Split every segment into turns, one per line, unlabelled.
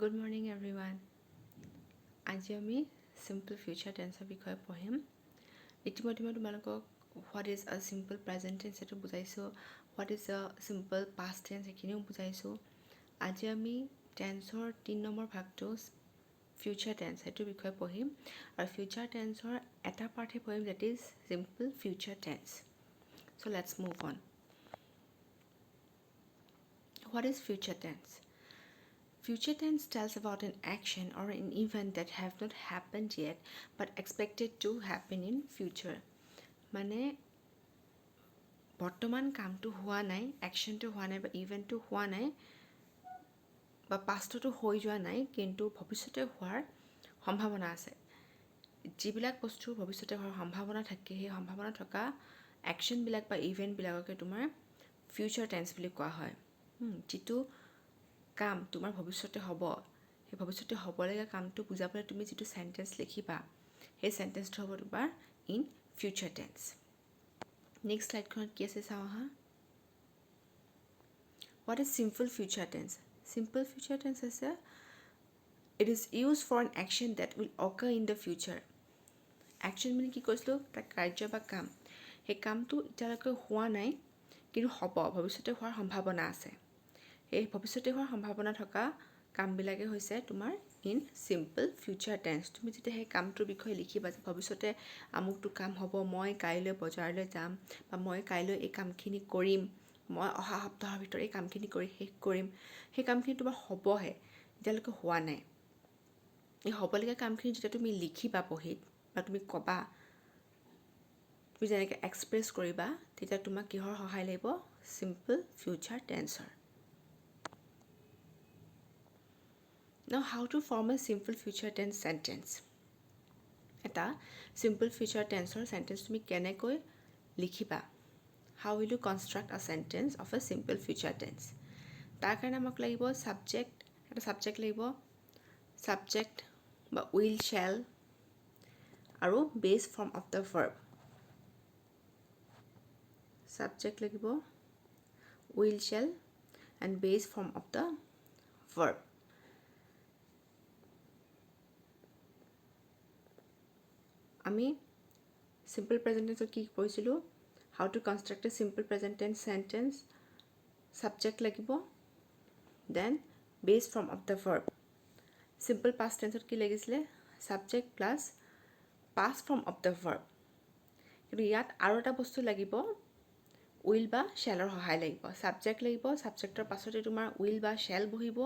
Good morning everyone. আজি আমি simple future tense বিষয়ে পঢ়িম। ইতিমধ্যে মই তোমালোকক what is a simple present tense সেইটো বুজাইছোঁ, what is a simple past tense সেইখিনিও বুজাইছোঁ। আজি আমি টেন্সৰ 3 নম্বৰ ভাগটো future tense সেইটোৰ বিষয়ে পঢ়িম আৰু future tenseৰ এটা পাৰ্টহে পঢ়িম, that is simple future tense. So let's move on. What is future tense? Future tense tells about an action or an event that have not happened yet but expected to happen in future. মানে বৰ্তমান কামটো হোৱা নাই, একশ্যনটো হোৱা নাই বা ইভেণ্টটো হোৱা নাই বা পাষ্টতো হৈ যোৱা নাই, কিন্তু ভৱিষ্যতে হোৱাৰ সম্ভাৱনা আছে। যিবিলাক বস্তু ভৱিষ্যতে হোৱাৰ সম্ভাৱনা থাকে, সেই সম্ভাৱনা থকা একশ্যনবিলাক বা ইভেণ্টবিলাককে তোমাৰ ফিউচাৰ টেন্স বুলি কোৱা হয়। যিটো কাম তোমাৰ ভৱিষ্যতে হ'ব, সেই ভৱিষ্যতে হ'বলগীয়া কামটো বুজাবলৈ তুমি যিটো চেণ্টেন্স লিখিবা, সেই চেণ্টেন্সটো হ'ব তোমাৰ ইন ফিউচাৰ টেন্স। নেক্সট স্লাইডখনত কি আছে চাওঁ আহা। What is simple future tense? Simple future tense আছে it is used for an action that will occur in the future. Action মানে কি কৈছিলোঁ, এটা কাৰ্য বা কাম, সেই কামটো এতিয়ালৈকে হোৱা নাই কিন্তু হ'ব, ভৱিষ্যতে হোৱাৰ সম্ভাৱনা আছে। এই ভৱিষ্যতে হোৱাৰ সম্ভাৱনা থকা কামবিলাকে হৈছে তোমাৰ ইন চিম্পল ফিউচাৰ টেন্স। তুমি যেতিয়া সেই কামটোৰ বিষয়ে লিখিবা যে ভৱিষ্যতে আমুকটো কাম হ'ব, মই কাইলৈ বজাৰলৈ যাম বা মই কাইলৈ এই কামখিনি কৰিম, মই অহা সপ্তাহৰ ভিতৰত এই কামখিনি কৰি শেষ কৰিম, সেই কামখিনি তোমাৰ হ'বহে, এতিয়ালৈকে হোৱা নাই। এই হ'বলগীয়া কামখিনি যেতিয়া তুমি লিখিবা বহীত বা তুমি ক'বা, তুমি যেনেকৈ এক্সপ্ৰেছ কৰিবা, তেতিয়া তোমাক কিহৰ সহায় লাগিব? চিম্পল ফিউচাৰ টেন্সৰ। Now how to form a simple future tense sentence? এটা simple future tenseৰ sentence তুমি কেনেকৈ লিখিবা? How will you construct a sentence of a simple future tense? তাৰ কাৰণে আমাক লাগিব subject, এটা subject লাগিব, subject বা will shall আৰু base form of the verb. Subject লাগিব, will shall and base form of the verb. আমি simple present tense কি পঢ়িছিলোঁ? How to construct a simple present tense sentence. Subject লাগিব, then base form of the verb. Simple past tense কি লাগিছিলে? Subject plus past form of the verb. কিন্তু ইয়াত আৰু এটা বস্তু লাগিব, will বা shallৰ সহায় লাগিব। Subject লাগিব, subjectৰ পাছতে তোমাৰ will বা shall বহিব।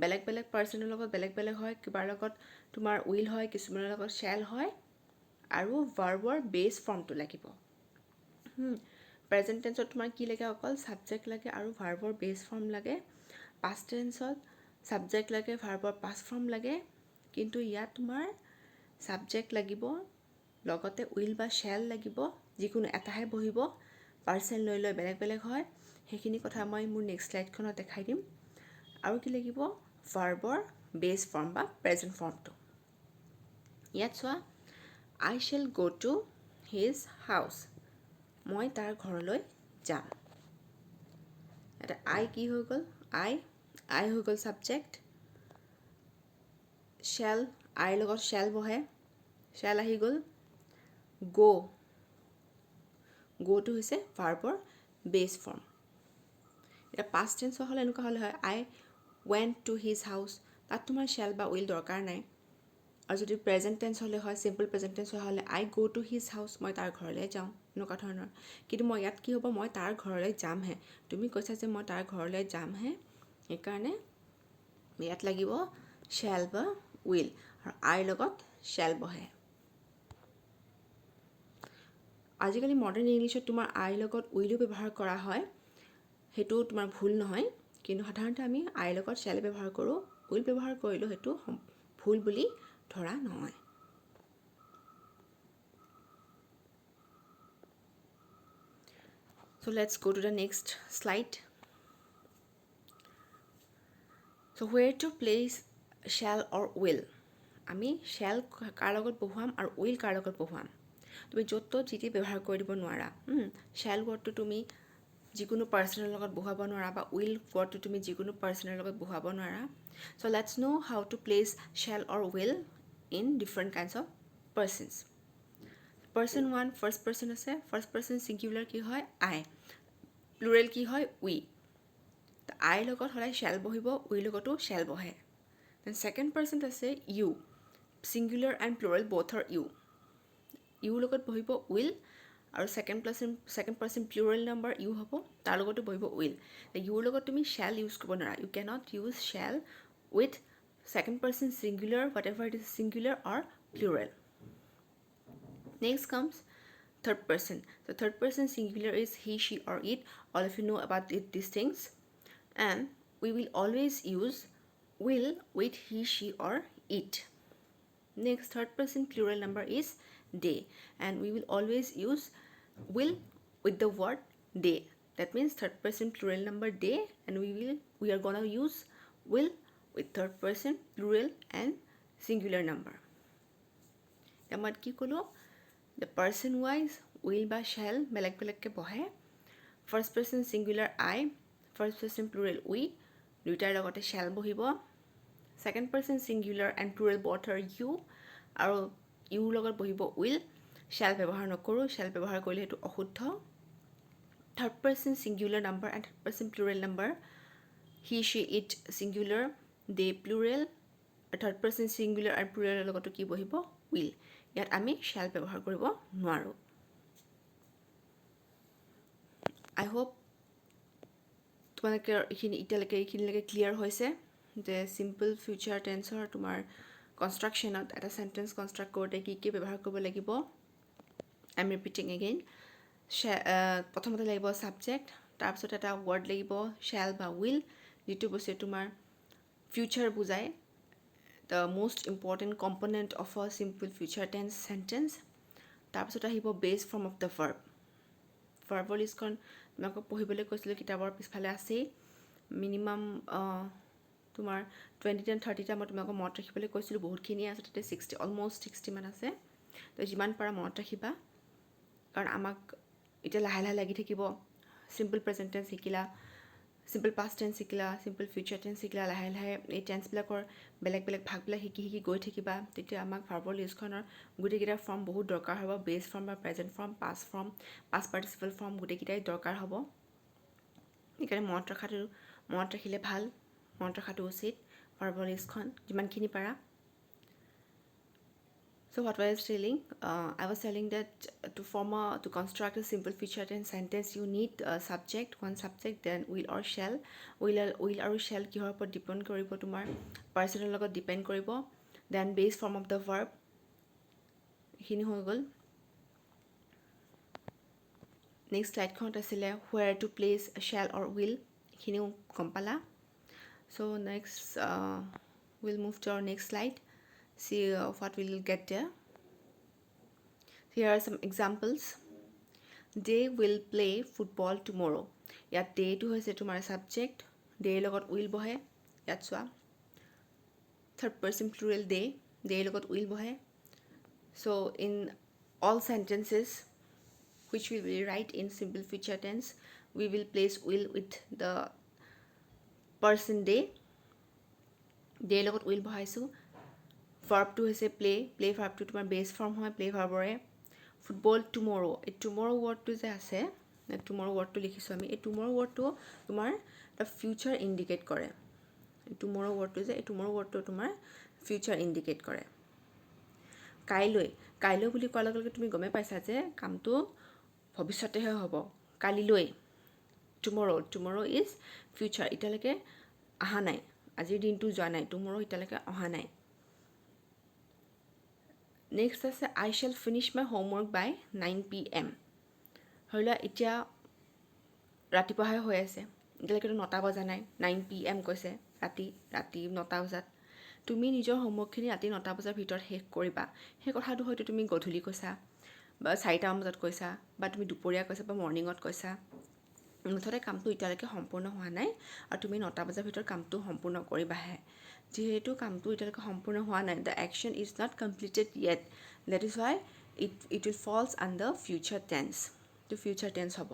বেলেগ বেলেগ পাৰ্চনৰ লগত বেলেগ বেলেগ হয়, কিবাৰ লগত তোমাৰ will হয়, কিছুমানৰ লগত shall হয়, আৰু ভাৰ্বৰ বেছ ফৰ্মটো লাগিব। প্ৰেজেণ্ট টেন্সত তোমাৰ কি লাগে? অকল ছাবজেক্ট লাগে আৰু ভাৰ্বৰ বেছ ফৰ্ম লাগে। পাষ্ট টেন্সত ছাবজেক্ট লাগে, ভাৰ্বৰ পাষ্ট ফৰ্ম লাগে, কিন্তু ইয়াত তোমাৰ ছাবজেক্ট লাগিব, লগতে উইল বা শ্বেল লাগিব, যিকোনো এটাহে বহিব, পাৰ্চন লৈ লৈ বেলেগ বেলেগ হয়। সেইখিনি কথা মই মোৰ নেক্সট স্লাইডখনত দেখাই দিম। আৰু কি লাগিব? ভাৰ্বৰ বেছ ফৰ্ম বা প্ৰেজেণ্ট ফৰ্মটো। ইয়াত চোৱা, I shall go to his house. মই তাৰ ঘৰলৈ যাম। এটা I কি হৈ গ'ল? I হৈ গ'ল ছাবজেক্ট। shall, I লগত shall বহে, shall আহি গ'ল। goটো হৈছে ভাৰ্বৰ বেছ ফৰ্ম। এতিয়া পাষ্ট টেন্স হ'লে এনেকুৱা হ'লে হয়, I went to his house, তাত তোমাৰ shall বা will দৰকাৰ নাই। আৰু যদি প্ৰেজেণ্ট টেন্স হ'লে হয়, চিম্পল প্ৰেজেণ্ট টেন্স হ'লে I go to his house, মই তাৰ ঘৰলৈ যাওঁ, এনেকুৱা ধৰণৰ। কিন্তু মই ইয়াত কি হ'ব? মই তাৰ ঘৰলৈ যামহে। তুমি কৈছা যে মই তাৰ ঘৰলৈ যামহে, সেইকাৰণে ইয়াত লাগিব shall বা will, আৰু I লগত shall বহে। আজিকালি মডাৰ্ণ ইংলিছত তোমাৰ I লগত willও ব্যৱহাৰ কৰা হয়, সেইটো তোমাৰ ভুল নহয়, কিন্তু সাধাৰণতে আমি I লগত shall ব্যৱহাৰ কৰোঁ, will ব্যৱহাৰ কৰিলেও সেইটো ভুল বুলি ধৰা নহয়। So let's go to the next slide. So where to place shall or will? আমি shall কাৰ লগত বহুৱাম আৰু will কাৰ লগত বহুৱাম? তুমি য'ত ত'ত যি ব্যৱহাৰ কৰি দিব নোৱাৰা। shall wordটো তুমি যিকোনো পাৰ্চনৰ লগত বহুৱাব নোৱাৰা বা উইল ৱৰ্ডটো তুমি যিকোনো পাৰ্চনৰ লগত বহুৱাব নোৱাৰা so' let's now' how to place shall or will in different kinds of persons person one first person আছে ফাৰ্ষ্ট পাৰ্চন ছিংগুলাৰ কি হয় আই প্লুৰেল কি হয় উই আইৰ লগত সদায় শ্বেল বহিব উইৰ লগতো শ্বেল বহে দেন ছেকেণ্ড পাৰ্চন আছে you singular and plural both are ইউৰ লগত বহিব উইল আৰু second person plural number you হ'ব তাৰ লগতো বহিব উইল ইউৰ লগত তুমি শ্বেল ইউজ কৰিব নোৱাৰা you cannot use shall with second person singular whatever it is singular or plural Next comes third person. So third person singular is he, she or it. All of you know about these things. And we will always use will with he, she or it. Next third person plural number is they. And we will always use will with the word they. That means third person plural number they and we are gonna use will with third person plural and singular number. Amar ki kolo the person wise will বা shall বেলেগ বেলেগকে বহে first person singular I first person plural we দুইটাৰ লগতে shall বহিব second person singular and plural both are you আৰু your লগত বহিব উইল shall ব্যৱহাৰ নকৰোঁ shall ব্যৱহাৰ কৰিলে সেইটো অশুদ্ধ third person singular number and third person plural number he she it singular they plural third person singular আৰু প্লুৰেলৰ লগতো কি বহিব উইল ইয়াত আমি শ্যাল ব্যৱহাৰ কৰিব নোৱাৰোঁ আই হোপ তোমালোকে এতিয়ালৈকে এইখিনিলৈকে ক্লিয়াৰ হৈছে যে চিম্পল ফিউচাৰ টেন্সৰ তোমাৰ কনষ্ট্ৰাকশ্যনত এটা চেণ্টেন্স কনষ্ট্ৰাক্ট কৰোঁতে কি কি ব্যৱহাৰ কৰিব লাগিব আই এম ৰিপিটিং এগেইন প্ৰথমতে লাগিব ছাবজেক্ট তাৰপিছত এটা ৱৰ্ড লাগিব শ্যাল বা উইল যিটো বস্তুৱে তোমাৰ ফিউচাৰ বুজায় the most important component of a simple future tense sentence তাৰপিছত আহিব base form of the verb verbal listখন তোমাক পঢ়িবলৈ কৈছিলোঁ কিতাপৰ পিছফালে আছেই মিনিমাম তোমাৰ 20 and 30টা মই তোমাক মনত ৰাখিবলৈ কৈছিলোঁ বহুতখিনি আছে তাতে 60 অলমোষ্ট 60 মান আছে তো যিমান পাৰা মনত ৰাখিবা কাৰণ আমাক এতিয়া লাহে লাহে লাগি থাকিব simple present tense শিকিলা simple past tense শিকিলা simple future tense শিকিলা লাহে লাহে এই টেন্সবিলাকৰ বেলেগ বেলেগ ভাগবিলাক শিকি গৈ থাকিবা তেতিয়া আমাক ভাৰ্বল লিষ্টখনৰ গোটেইকেইটা ফৰ্ম বহুত দৰকাৰ হ'ব বেছ ফৰ্ম বা present form past participle form গোটেইকেইটাই দৰকাৰ হ'ব সেইকাৰণে মনত ৰাখিলে ভাল মনত ৰখাটো উচিত ভাৰ্বল লিষ্টখন যিমানখিনি পাৰা So what was I telling? I was telling that to construct a simple future tense sentence, you need a subject, one subject, then will or shall. Will or shall কিহৰ ওপৰত ডিপেণ্ড কৰিব তোমাৰ পাৰ্চনৰ লগত ডিপেণ্ড কৰিব then base form of the verb এইখিনি হৈ গ'ল next স্লাইডখনত আছিলে where to place shall or will এইখিনিও গম পালা so next we'll move to our next slide see what we'll get there. Here are some examples. They will play football tomorrow. ইয়াত they to হৈছে তোমাৰ subject they লগত will বহে ইয়াত চোৱা third person plural they লগত will বহে so in all sentences which we will write in simple future tense we will place will with the person they লগত will বহাইছোঁ verb to হৈছে play verb to তোমাৰ base form হয় play verbৰে football টুমৰো এই টুমৰো ৱৰ্ডটো যে আছে টুমৰো ৱৰ্ডটো লিখিছোঁ আমি এই টুমৰো ৱৰ্ডটো তোমাৰ এটা ফিউচাৰ ইণ্ডিকেট কৰে টুমৰো ৱৰ্ডটো যে এই টুমৰো ৱৰ্ডটো তোমাৰ ফিউচাৰ ইণ্ডিকেট কৰে কাইলৈ বুলি কোৱাৰ লগে লগে তুমি গমে পাইছা যে কামটো ভৱিষ্যতেহে হ'ব কালিলৈ টুমৰো ইজ ফিউচাৰ এতিয়ালৈকে অহা নাই আজিৰ দিনটো যোৱা নাই টুমৰো এতিয়ালৈকে অহা নাই নেক্সট আছে I shall finish my homework by 9 PM ধৰি লোৱা এতিয়া ৰাতিপুৱাহে হৈ আছে এতিয়ালৈকেতো 9টা বজা নাই 9 PM কৈছে ৰাতি 9টা বজাত তুমি নিজৰ হোমৱৰ্কখিনি ৰাতি 9টা বজাৰ ভিতৰত শেষ কৰিবা সেই কথাটো হয়তো তুমি গধূলি কৈছা বা 4টা বজাত কৈছা বা তুমি দুপৰীয়া কৈছা বা মৰ্ণিঙত কৈছা মুঠতে কামটো এতিয়ালৈকে সম্পূৰ্ণ হোৱা নাই আৰু তুমি 9টা বজাৰ ভিতৰত কামটো সম্পূৰ্ণ কৰিবাহে যিহেতু কামটো এতিয়ালৈকে সম্পূৰ্ণ হোৱা নাই the action is not completed yet that is why it will falls under future tense to future tense হ'ব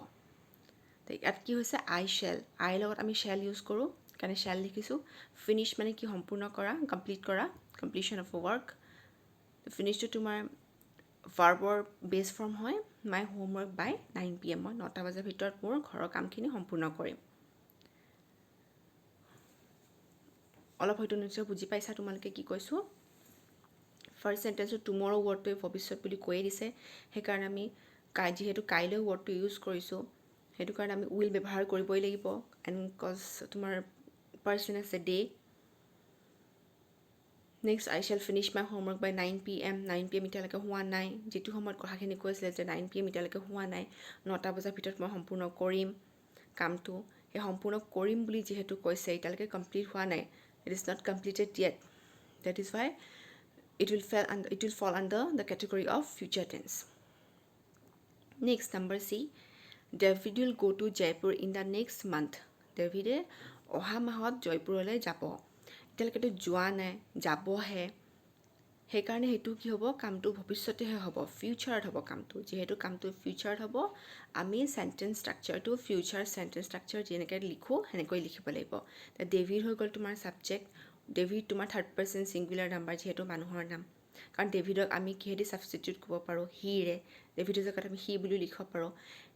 ইয়াত কি হৈছে আই শ্বেল, আইৰ লগত আমি শ্বেল ইউজ কৰোঁ কাৰণে শ্বেল লিখিছোঁ। ফিনিছ মানে কি সম্পূৰ্ণ কৰা, কমপ্লিট কৰা, কমপ্লিশ্যন অফ ৱৰ্ক। ফিনিছটো তোমাৰ ভাৰ্বৰ বেছ ফৰ্ম হয়, মাই হোমৱৰ্ক বাই 9 PM, মই 9টা বজাৰ ভিতৰত মোৰ ঘৰৰ কামখিনি সম্পূৰ্ণ কৰিম। অলপ হয়তো নিশ্চয় বুজি পাইছা তোমালোকে কি কৈছোঁ। ফাৰ্ষ্ট চেণ্টেন্সটো টুমৰ' ৱৰ্ডটোৱে ভৱিষ্যত বুলি কৈয়ে দিছে, সেইকাৰণে আমি যিহেতু কাইলৈ ৱৰ্ডটো ইউজ কৰিছোঁ, সেইটো কাৰণে আমি উইল ব্যৱহাৰ কৰিবই লাগিব। এণ্ড কজ তোমাৰ পাৰ্চন আছে ডে। নেক্সট আই শ্বেল ফিনিছ মাই হোমৱৰ্ক বাই 9 PM, 9 PM এতিয়ালৈকে হোৱা নাই। যিটো সময়ত কথাখিনি কৈছিলে যে 9 PM এতিয়ালৈকে হোৱা নাই, 9টা বজাৰ ভিতৰত মই সম্পূৰ্ণ কৰিম কামটো। সেই সম্পূৰ্ণ কৰিম বুলি যিহেতু কৈছে, এতিয়ালৈকে কমপ্লিট হোৱা নাই, it is not completed yet, that is Y it will fall under the category of future tense. Next, number C, David will go to Jaipur in the next month. David অহা মাহত জয়পুৰলৈ যাব। এতিয়ালৈকেতো যোৱা নাই, যাবহে, সেইকাৰণে সেইটো কি হ'ব, কামটো ভৱিষ্যতেহে হ'ব, ফিউচাৰত হ'ব কামটো। যিহেতু কামটো ফিউচাৰত হ'ব, আমি চেণ্টেন্স ষ্ট্ৰাকচাৰটো ফিউচাৰ চেণ্টেন্স ষ্ট্ৰাকচাৰ যেনেকৈ লিখোঁ সেনেকৈ লিখিব লাগিব। ডেভিড হৈ গ'ল তোমাৰ ছাবজেক্ট। ডেভিড তোমাৰ থাৰ্ড পাৰ্চন ছিংগুলাৰ নাম্বাৰ, যিহেতু মানুহৰ নাম, কাৰণ ডেভিডক আমি কিহেদি ছাবষ্টিটিউট কৰিব পাৰোঁ, হিৰে। ডেভিডৰ জেগাত আমি হি বুলিও লিখিব পাৰোঁ।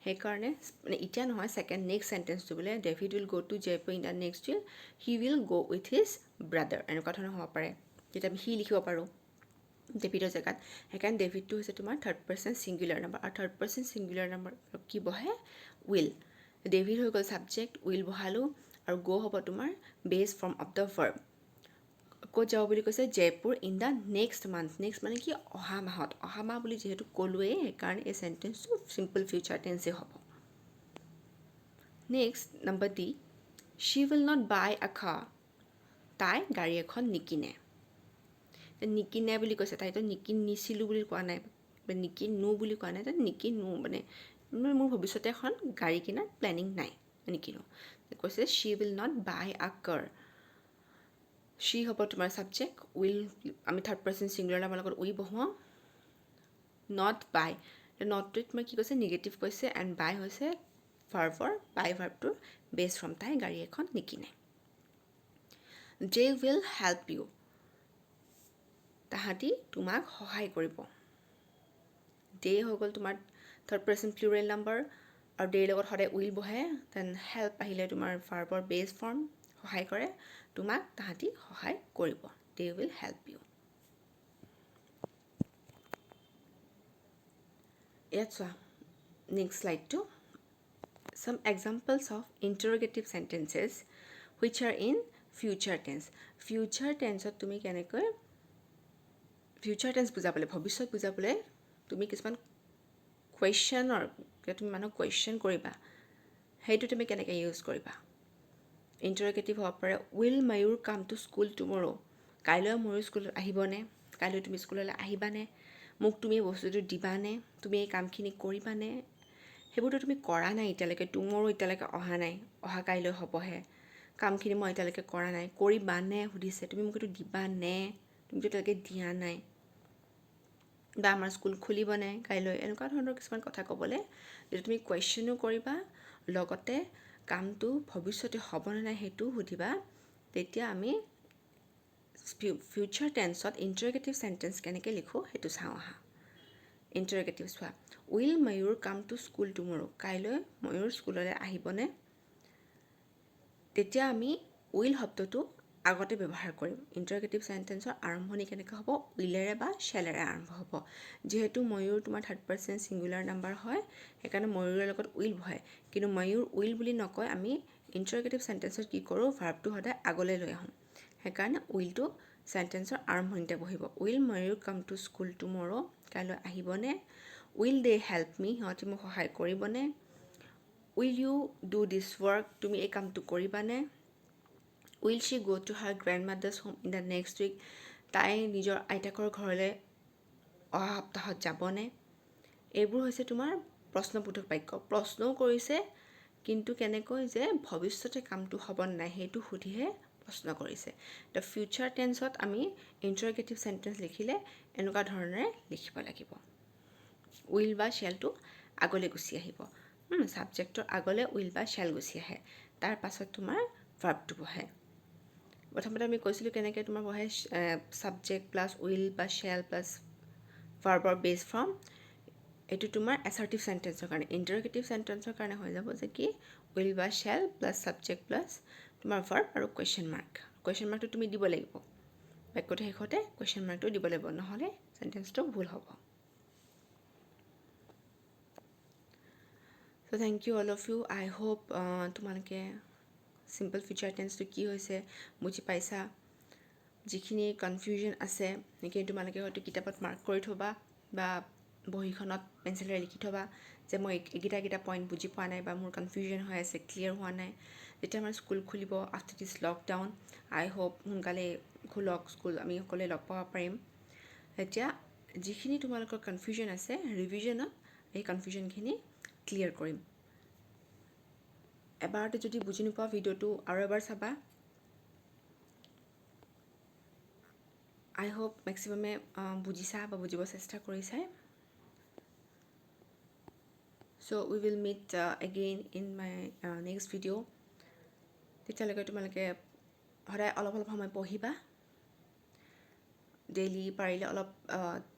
সেইকাৰণে মানে এতিয়া নহয়, নেক্সট চেণ্টেন্সটো বোলে David will go' to Jaipur in the next will, he will go' with his brother, এনেকুৱা ধৰণৰ হ'ব পাৰে। তেতিয়া আমি হি লিখিব পাৰোঁ ডেভিডৰ জেগাত। সেইকাৰণে ডেভিডটো হৈছে তোমাৰ থাৰ্ড পাৰ্চন ছিংগুলাৰ নাম্বাৰ, আৰু থাৰ্ড পাৰ্চন ছিংগুলাৰ নাম্বাৰ কি বহে, উইল। ডেভিড হৈ গ'ল ছাবজেক্ট, উইল বহালোঁ, আৰু গ' হ'ব তোমাৰ বেছ ফৰ্ম অফ দ্য ভাৰ্ব। ক'ত যাব বুলি কৈছে, Jaipur in the next month. Next মানে কি, অহা মাহত। অহা মাহ বুলি যিহেতু ক'লোৱেই, সেইকাৰণে এই চেণ্টেন্সটো চিম্পল ফিউচাৰ টেন্সেই হ'ব। Next number D, she will not buy a car. তাই গাড়ী এখন নিকিনে। নিকিনে বুলি কৈছে, তাইতো নিকিনিছিলোঁ বুলি কোৱা নাই, বা নিকিনো বুলি কোৱা নাই, তাই নিকিনো মানে মোৰ ভৱিষ্যতে এখন গাড়ী কিনাৰ প্লেনিং নাই, নিকিনো। কৈছে শ্বি উইল নট বাই আ কাৰ। শ্বি হ'ব তোমাৰ ছাবজেক্ট, উইল আমি থাৰ্ড পাৰ্চন ছিংগুলাৰ নামৰ লগত উই বহোৱাওঁ। নট বাই, নটটোত তোমাৰ কি কৈছে, নিগেটিভ কৈছে, এণ্ড বাই হৈছে ভাৰ্বৰ, বাই ভাৰ্বটোৰ বেছ ফৰ্ম, তাই গাড়ী এখন নিকিনে। দে উইল হেল্প ইউ, তাহাঁতি তোমাক সহায় কৰিব। দে হৈ গ'ল তোমাৰ থাৰ্ড পাৰ্চন প্লুৰেল নাম্বাৰ, আৰু দেৰ লগত সদায় উইল বহে, দেন হেল্প আহিলে তোমাৰ ভাৰ্বৰ বেছ ফৰ্ম, সহায় কৰে, তোমাক তাহাঁতি সহায় কৰিব। They will help you. ইয়াত চোৱা নেক্সট শ্লাইডটো, some examples of interrogative sentences which are in future tense. Future tenseত তুমি কেনেকৈ ফিউচাৰ টেন্স বুজাবলৈ, ভৱিষ্যত বুজাবলৈ তুমি কিছুমান কুৱেশ্যনৰ, তুমি মানুহক কুৱেশ্যন কৰিবা, সেইটো তুমি কেনেকৈ ইউজ কৰিবা। ইণ্টাৰগেটিভ হ'ব পাৰে, will Mayur come to school টুমৰো। কাইলৈ ময়ূৰ স্কুলত আহিবনে, কাইলৈ তুমি স্কুললৈ আহিবানে, মোক তুমি এই বস্তুটো দিবানে, তুমি এই কামখিনি কৰিবানে। সেইবোৰতো তুমি কৰা নাই এতিয়ালৈকে, টুমৰো এতিয়ালৈকে অহা নাই, অহা কাইলৈ হ'বহে। কামখিনি মই এতিয়ালৈকে কৰা নাই, কৰিবানে সুধিছে, তুমি মোক এইটো দিবানে, তুমিতো এতিয়ালৈকে দিয়া নাই। বা আমাৰ স্কুল খুলিবনে কাইলৈ, এনেকুৱা ধৰণৰ কিছুমান কথা ক'বলৈ যেতিয়া তুমি কুৱেশ্যনো কৰিবা, লগতে কামটো ভৱিষ্যতে হ'বনে নাই সেইটোও সুধিবা, তেতিয়া আমি ফিউচাৰ টেন্সত ইণ্টাৰগেটিভ চেণ্টেন্স কেনেকৈ লিখোঁ সেইটো চাওঁ আহা। ইণ্টাৰগেটিভ চোৱা, will Mayur come to school টুমৰো, কাইলৈ ময়ূৰ স্কুললৈ আহিবনে। তেতিয়া আমি উইল শব্দটো আগতে ব্যৱহাৰ কৰিম। ইণ্টাৰগেটিভ চেণ্টেন্সৰ আৰম্ভণি কেনেকৈ হ'ব, উইলেৰে বা শ্বেলেৰে আৰম্ভ হ'ব। যিহেতু ময়ূৰ তোমাৰ থাৰ্ড পাৰ্চন ছিংগুলাৰ নাম্বাৰ হয়, সেইকাৰণে ময়ূৰৰ লগত উইল বহে, কিন্তু ময়ূৰ উইল বুলি নকয়, আমি ইণ্টাৰগেটিভ চেণ্টেন্সত কি কৰোঁ, ভাৰ্বটো সদায় আগলৈ লৈ আহোঁ। সেইকাৰণে উইলটো চেণ্টেন্সৰ আৰম্ভণিতে বহিব। Will Mayur come to school টুমৰো, কাইলৈ আহিবনে। উইল দে হেল্প মি, সিহঁতি মোক সহায় কৰিবনে। Will you do this work, তুমি এই কামটো কৰিবানে। Will she go' to her grandmother's home in the next week, তাই নিজৰ আইতাকৰ ঘৰলৈ অহা সপ্তাহত যাবনে। এইবোৰ হৈছে তোমাৰ প্ৰশ্নবোধক বাক্য, প্ৰশ্নও কৰিছে, কিন্তু কেনেকৈ যে ভৱিষ্যতে কামটো হ'ব নাই সেইটো সুধিহে প্ৰশ্ন কৰিছে। দ্য ফিউচাৰ টেন্সত আমি ইণ্টাৰগেটিভ চেণ্টেন্স লিখিলে এনেকুৱা ধৰণেৰে লিখিব লাগিব। উইল বা শ্বেলটো আগলৈ গুচি আহিব। ছাবজেক্টৰ আগলৈ উইল বা শ্বেল গুচি আহে, তাৰ পাছত তোমাৰ ভাৰ্বটো বহে। প্ৰথমতে আমি কৈছিলোঁ কেনেকৈ তোমাৰ বহে ছাবজেক্ট প্লাছ উইল বা শ্বেল প্লাছ ভাৰ্বৰ বেছ ফৰ্ম। এইটো তোমাৰ এছাৰ্টিভ চেণ্টেন্সৰ কাৰণে। ইণ্টাৰগেটিভ চেণ্টেন্সৰ কাৰণে হৈ যাব যে কি উইল বা শ্বেল প্লাছ ছাবজেক্ট প্লাছ তোমাৰ ভাৰ্ব আৰু কুৱেশ্যন মাৰ্ক। কুৱেশ্যন মাৰ্কটো তুমি দিব লাগিব, বাক্যটো শেষতে কুৱেশ্যন মাৰ্কটো দিব লাগিব, নহ'লে চেণ্টেন্সটো ভুল হ'ব। So' thank you all of you. I hope তোমালোকে চিম্পল ফিউচাৰ টেন্সটো কি হৈছে বুজি পাইছা। যিখিনি কনফিউজন আছে সেইখিনি তোমালোকে হয়তো কিতাপত মাৰ্ক কৰি থ'বা বা বহীখনত পেঞ্চিলেৰে লিখি থ'বা যে মই এইকেইটা পইণ্ট বুজি পোৱা নাই বা মোৰ কনফিউজন হৈ আছে, ক্লিয়াৰ হোৱা নাই। যেতিয়া আমাৰ স্কুল খুলিব আফটাৰ দিছ লকডাউন, আই হোপ সোনকালে খোলক স্কুল, আমি সকলোৱে লগ পাব পাৰিম। এতিয়া যিখিনি তোমালোকৰ কনফিউজন আছে ৰিভিজনত এই কনফিউজনখিনি ক্লিয়াৰ কৰিম। এবাৰতে যদি বুজি নোপোৱা ভিডিঅ'টো আৰু এবাৰ চাবা। আই হোপ মেক্সিমামে বুজিছা বা বুজিব চেষ্টা কৰিছাই। So we will meet again in my next video. তেতিয়ালৈকে তোমালোকে সদায় অলপ সময় পঢ়িবা। ডেইলি পাৰিলে অলপ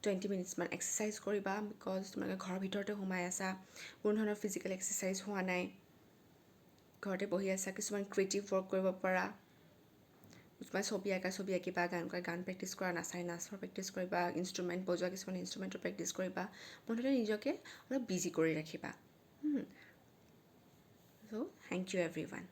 20 মিনিটছমান এক্সাৰচাইজ কৰিবা, বিকজ তোমালোকে ঘৰৰ ভিতৰতে সোমাই আছা, কোনো ধৰণৰ ফিজিকেল এক্সাৰচাইজ হোৱা নাই, ঘৰতে বহি আছা। কিছুমান ক্ৰিয়েটিভ ৱৰ্ক কৰিব পাৰা, কিছুমান ছবি আঁকিবা, গান প্ৰেক্টিছ কৰা, নাচ প্ৰেক্টিছ কৰিবা, ইনষ্ট্ৰুমেণ্ট বজোৱা, কিছুমান ইনষ্ট্ৰুমেণ্টৰ প্ৰেক্টিছ কৰিবা। মুঠতে নিজকে অলপ বিজি কৰি ৰাখিবা। চ' থেংক ইউ এভৰিৱান।